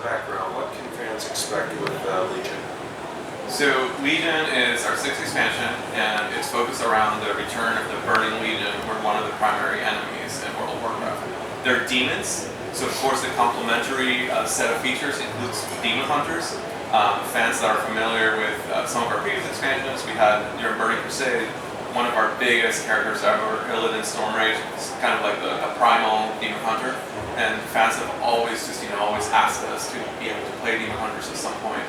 background, what can fans expect with Legion? So Legion is our 6th expansion, and it's focused around the return of the Burning Legion, who are one of the primary enemies in World of Warcraft. They're demons, so of course the complementary set of features includes demon hunters. Fans that are familiar with some of our previous expansions, we had during Burning Crusade, one of our biggest characters ever, Illidan Stormrage. It's kind of like a primal demon hunter, and fans have always always asked us to be able to play demon hunters at some point.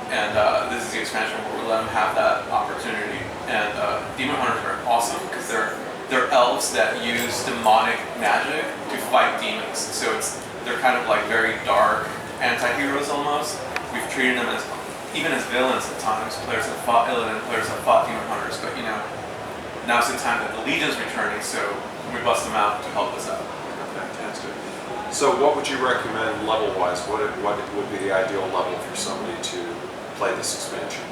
And this is the expansion where we let them have that opportunity. And demon hunters are awesome because they're elves that use demonic magic to fight demons. So they're kind of like very dark anti-heroes almost. We've treated them as even as villains at times. Players have fought Illidan, players have fought demon hunters, but now's the time that the Legion's returning, so we bust them out to help us out. Fantastic. So what would you recommend level-wise? What would be the ideal level for somebody to play this expansion?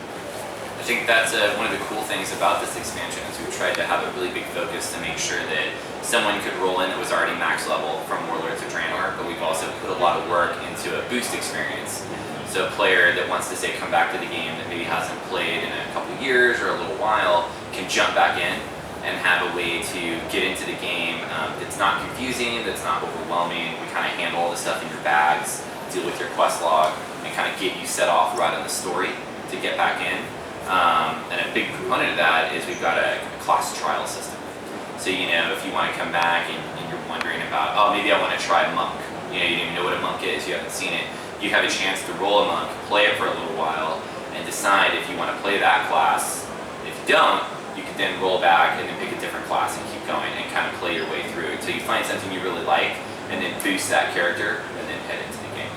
I think that's one of the cool things about this expansion is we've tried to have a really big focus to make sure that someone could roll in that was already max level from Warlords of Draenor, but we've also put a lot of work into a boost experience. So a player that wants to say come back to the game that maybe hasn't played in a couple years or a little while can jump back in and have a way to get into the game that's not confusing, that's not overwhelming. We kind of handle all the stuff in your bags, deal with your quest log, and kind of get you set off right on the story to get back in. And a big component of that is we've got a class trial system. So if you want to come back and you're wondering about, oh, maybe I want to try monk. You didn't even know what a monk is, you haven't seen it. You have a chance to roll a monk, play it for a little while, and decide if you want to play that class. If you don't, you can then roll back and then pick a different class and keep going and kind of play your way through until you find something you really like and then boost that character and then head into the game.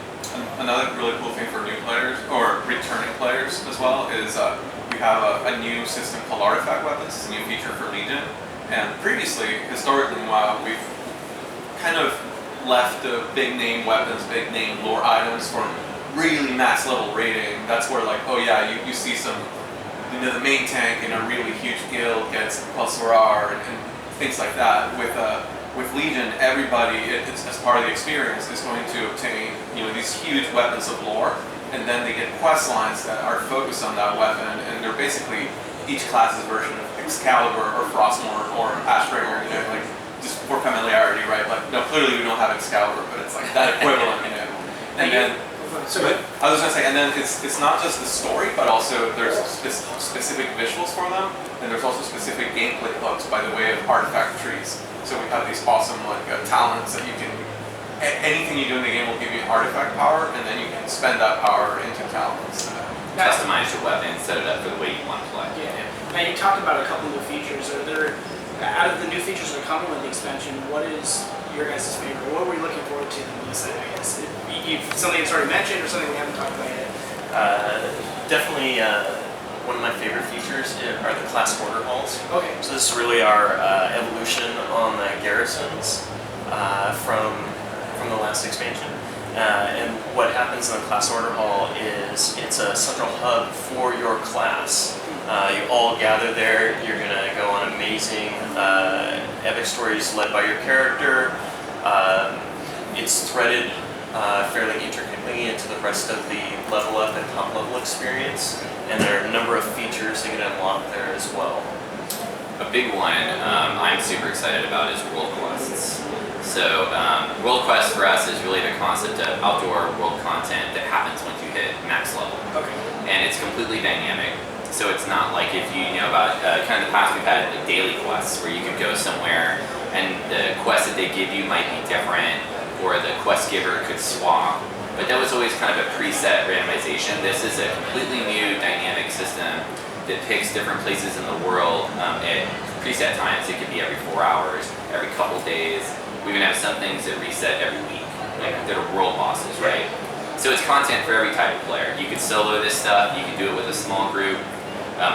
Another really cool thing for new players, or returning players as well, is we have a new system called Artifact Weapons. It's a new feature for Legion. And previously, historically, we've kind of left the big name weapons, big name lore items from really max level rating. That's where you see some, the main tank in a really huge guild gets plus R and things like that. With Legion, everybody, it's as part of the experience, is going to obtain these huge weapons of lore, and then they get quest lines that are focused on that weapon, and they're basically each class's version of Excalibur or Frostmourne or Ashbringer, just for familiarity, right? Clearly we don't have Excalibur, but it's like that equivalent, And then, I was gonna say, and then it's not just the story, but also there's specific visuals for them, and there's also specific gameplay hooks by the way of artifact trees. So we have these awesome talents that you can, anything you do in the game will give you artifact power, and then you can spend that power into talents. Customize your weapon, set it up for the way you want to play. Yeah. Now you talked about a couple new features. Are there, out of the new features that are coming with the expansion, what is your guys' favorite? What were you looking forward to the most, I guess? Something that's already mentioned or something we haven't talked about yet? Definitely one of my favorite features are the class order halls. Okay. So this is really our evolution on the garrisons from the last expansion. And what happens in the class order hall is it's a central hub for your class. You all gather there. You're going to go on amazing epic stories led by your character. It's threaded fairly intricately into the rest of the level up and top level experience, and there are a number of features that get unlocked there as well. A big one I'm super excited about is world quests. So world quests for us is really the concept of outdoor world content that happens once you hit max level. Okay. And it's completely dynamic. So it's not like if you know about, kind of in the past we've had daily quests where you can go somewhere and the quest that they give you might be different, or the quest giver could swap. But that was always kind of a preset randomization. This is a completely new dynamic system that picks different places in the world at preset times. It could be every 4 hours, every couple days. We even have some things that reset every week, that are world bosses, right? So it's content for every type of player. You could solo this stuff, you can do it with a small group.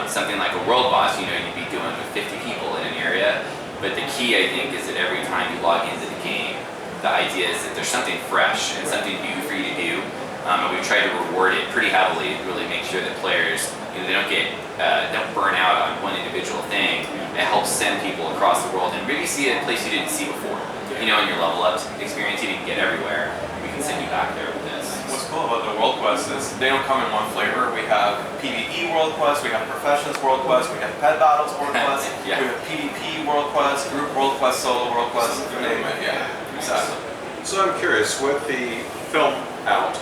Something like a world boss, you'd be doing with 50 people in an area. But the key, I think, is that every time you log into the game, the idea is that there's something fresh and something new for you to do. And we've tried to reward it pretty heavily, really make sure that players, they don't burn out on one individual thing. It helps send people across the world and really see a place you didn't see before. In your level up experience, you didn't get everywhere. We can send you back there with this. What's cool about the quests is they don't come in one flavor. We have PvE world quests, we have professions world quests, we have pet battles world quests, Yeah. we have PvP world quests, group world quests, solo world quests, you name it. Yeah, exactly. So I'm curious, with the film out,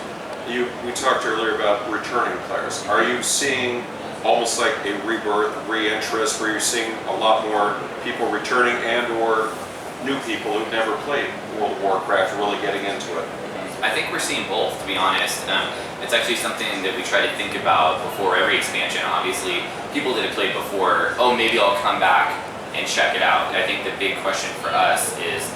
we talked earlier about returning players. Are you seeing almost like a rebirth, re-interest, where you're seeing a lot more people returning and or new people who've never played World of Warcraft really getting into it? I think we're seeing both, to be honest. It's actually something that we try to think about before every expansion. Obviously, people that have played before, oh, maybe I'll come back and check it out. I think the big question for us is,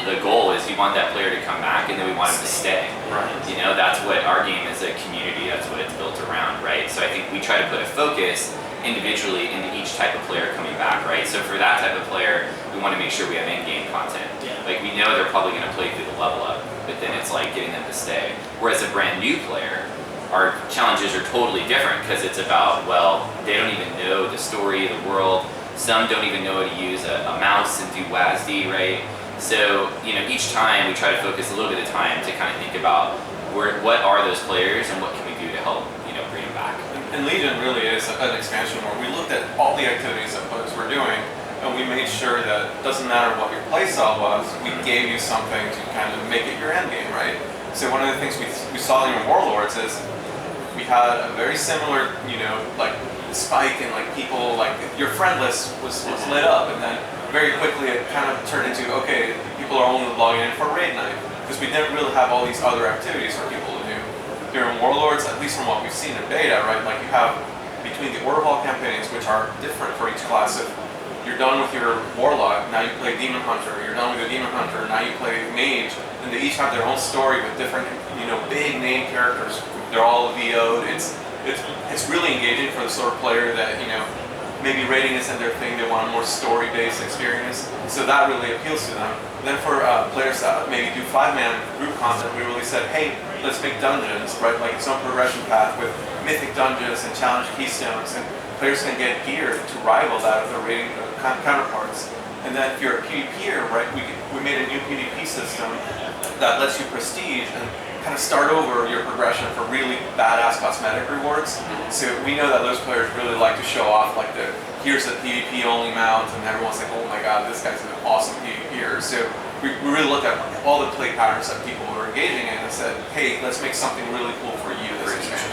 the goal is we want that player to come back and then we want him to stay. Right. You know, that's what our game is, a community, that's what it's built around, right? So I think we try to put a focus individually into each type of player coming back, right? So for that type of player, we want to make sure we have in-game content. Yeah. Like we know they're probably going to play through the level up, but then it's like getting them to stay. Whereas a brand new player, our challenges are totally different because it's about, well, they don't even know the story of the world. Some don't even know how to use a mouse and do WASD, right? So, you know, each time we try to focus a little bit of time to kind of think about what are those players and what can we do to help, you know, bring them back. And Legion really is an expansion where we looked at all the activities that players were doing, and we made sure that it doesn't matter what your playstyle was, we gave you something to kind of make it your end game, right? So one of the things we saw in Warlords is we had a very similar, you know, like spike in like people, like your friend list was lit up, and then very quickly it kind of turned into, okay, people are only logging in for raid night, because we didn't really have all these other activities for people to do. During Warlords, at least from what we've seen in beta, right, like you have between the Order Hall campaigns, which are different for each class. If you're done with your Warlock, now you play Demon Hunter, you're done with your Demon Hunter, now you play Mage, and they each have their own story with different, you know, big name characters. They're all VO'd. It's really engaging for the sort of player that, you know, maybe raiding isn't their thing, they want a more story-based experience, so that really appeals to them. Then for players that maybe do 5-man group content, we really said, hey, let's make dungeons, right, like its own progression path with mythic dungeons and challenge keystones, and players can get gear to rival that of their raiding counterparts. And then if you're a PvPer, right, we made a new PvP system that lets you prestige and kind of start over your progression for really badass cosmetic rewards. So we know that those players really like to show off, like here's a PvP only mount, and everyone's like, oh my god, this guy's an awesome PvPer. So we really looked at all the play patterns that people were engaging in and said, hey, let's make something really cool for you this expansion.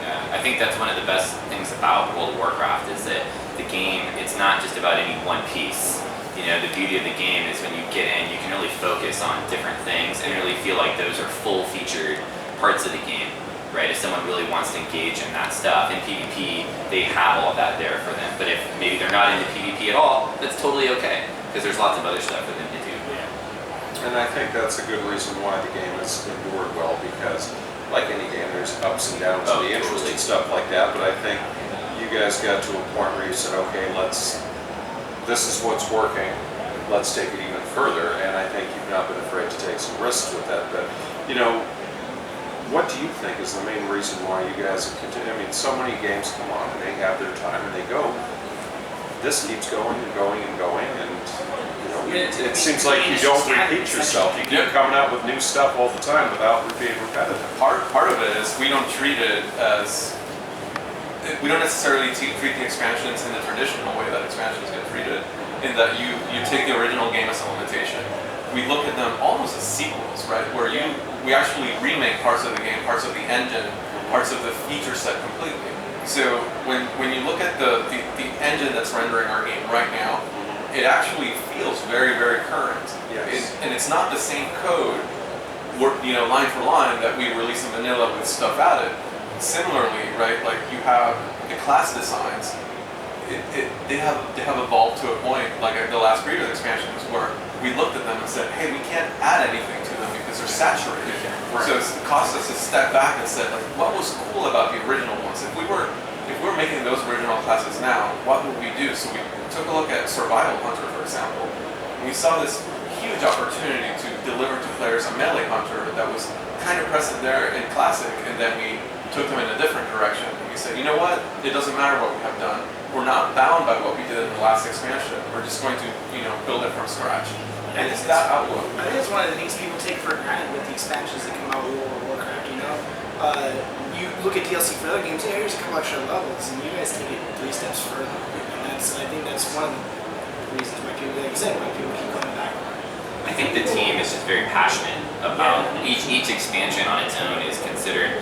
Yeah, I think that's one of the best things about World of Warcraft is that the game, it's not just about any one piece. You know, the beauty of the game is when you get in, you can really focus on different things and really feel like those are full-featured parts of the game, right? If someone really wants to engage in that stuff, in PvP, they have all of that there for them. But if maybe they're not into PvP at all, that's totally okay, because there's lots of other stuff for them to do. And I think that's a good reason why the game has endured well, because like any game, there's ups and downs and the interest and stuff like that. But I think you guys got to a point where you said, okay, this is what's working, let's take it even further, and I think you've not been afraid to take some risks with that. But, you know, what do you think is the main reason why you guys have continued? I mean, so many games come on and they have their time and they go. This keeps going and going and going, and, you know, it seems like you don't repeat yourself. You keep coming out with new stuff all the time without being repetitive. Part of it is we don't treat it as, we don't necessarily treat the expansions in the traditional way that expansions get treated, in that you take the original game as a limitation. We look at them almost as sequels, right? Where we actually remake parts of the game, parts of the engine, parts of the feature set completely. So when you look at the engine that's rendering our game right now, it actually feels very, very current. Yes. And it's not the same code, you know, line for line that we release in vanilla with stuff added. Similarly, right, like you have the class designs, they have evolved to a point, like the last breed of expansions, where we looked at them and said, hey, we can't add anything to them because they're saturated. Right. So it caused us to step back and said, like, what was cool about the original ones? If we were making those original classes now, what would we do? So we took a look at Survival Hunter, for example, and we saw this huge opportunity to deliver to players a melee hunter that was kind of present there in Classic, and then we took them in a different direction. And we said, you know what? It doesn't matter what we have done. We're not bound by what we did in the last expansion. We're just going to, you know, build it from scratch. And it's that outlook. I think it's one of the things people take for granted with the expansions that come out with World of Warcraft, you know? you look at DLC for other games, yeah, here's a couple extra levels, and you guys take it 3 steps further. And I think that's one of the reasons why people, like you said, why people keep coming back. I think the team is just very passionate about each expansion on its own is considered.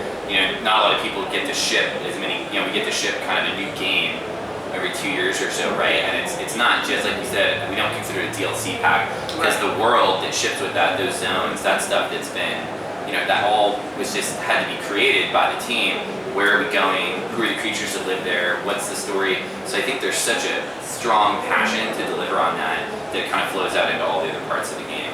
Not a lot of people get to ship as many. We get to ship kind of a new game every 2 years or so, right? And it's not just like you said. We don't consider it a DLC pack because the world that ships with that, those zones, that stuff that's been, that all was just had to be created by the team. Where are we going? Who are the creatures that live there? What's the story? So I think there's such a strong passion to deliver on that it kind of flows out into all the other parts of the game.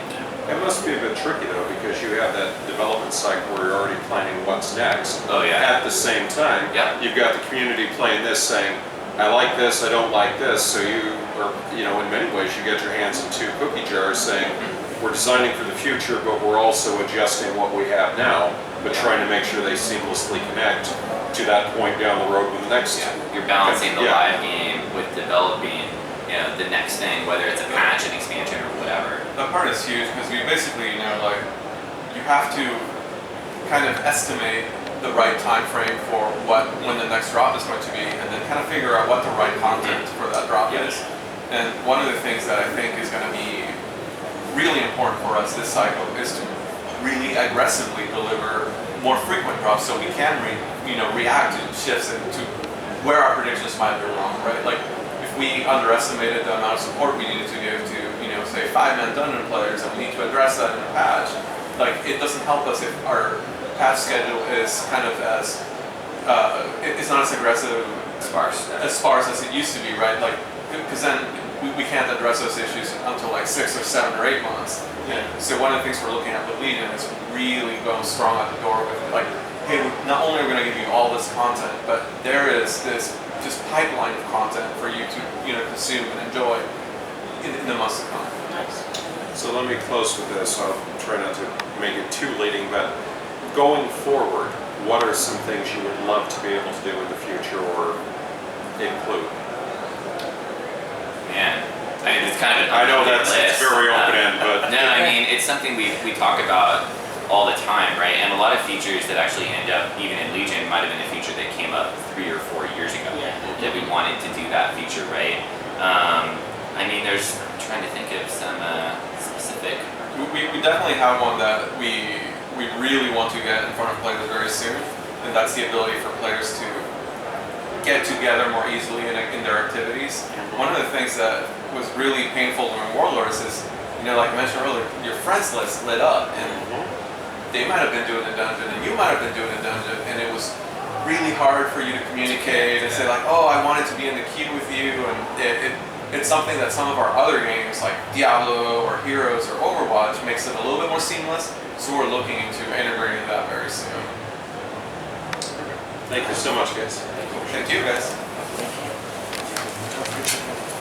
It must be a bit tricky though, because you have that development cycle where you're already planning what's next. Oh yeah. At the same time, you've got the community playing this, saying, I like this, I don't like this. So you are, in many ways, you get your hands in 2 cookie jars saying, we're designing for the future, but we're also adjusting what we have now, but trying to make sure they seamlessly connect to that point down the road with the next. You're balancing the live game with developing, the next thing, whether it's a patch, an expansion, or whatever. That part is huge because you basically, you have to kind of estimate the right time frame for when the next drop is going to be, and then kind of figure out what the right content for that drop is. And one of the things that I think is going to be really important for us this cycle is to really aggressively deliver more frequent drops so we can react to shifts and to where our predictions might be wrong, right? Like if we underestimated the amount of support we needed to give to say 5-man dungeon players, and we need to address that in a patch, like it doesn't help us if our patch schedule is kind of as it's not as aggressive, sparse as it used to be, right? Like because then we can't address those issues until like 6 or 7 or 8 months. Yeah. So one of the things we're looking at with Legion is really going strong at the door with like, hey, not only are we going to give you all this content, but there is this just pipeline of content for you to consume and enjoy in the months to come. Nice. So let me close with this. I'll try not to make it too leading, but going forward, what are some things you would love to be able to do in the future or include? Man, it's kind of an I know open that's list. very open-ended, but No, it's something we talk about all the time, right? And a lot of features that actually end up, even in Legion, might have been a feature that came up 3 or 4 years ago that we wanted to do that feature, right? I'm trying to think of some specific. We definitely have one that we really want to get in front of players very soon, and that's the ability for players to get together more easily in their activities. One of the things that was really painful during Warlords is, like I mentioned earlier, your friends list lit up, and they might have been doing a dungeon, and you might have been doing a dungeon, and it was really hard for you to communicate and say like, oh, I wanted to be in the queue with you, and it's something that some of our other games like Diablo or Heroes or Overwatch makes it a little bit more seamless, so we're looking into integrating that very soon. thank you so much, guys. Thank you, guys.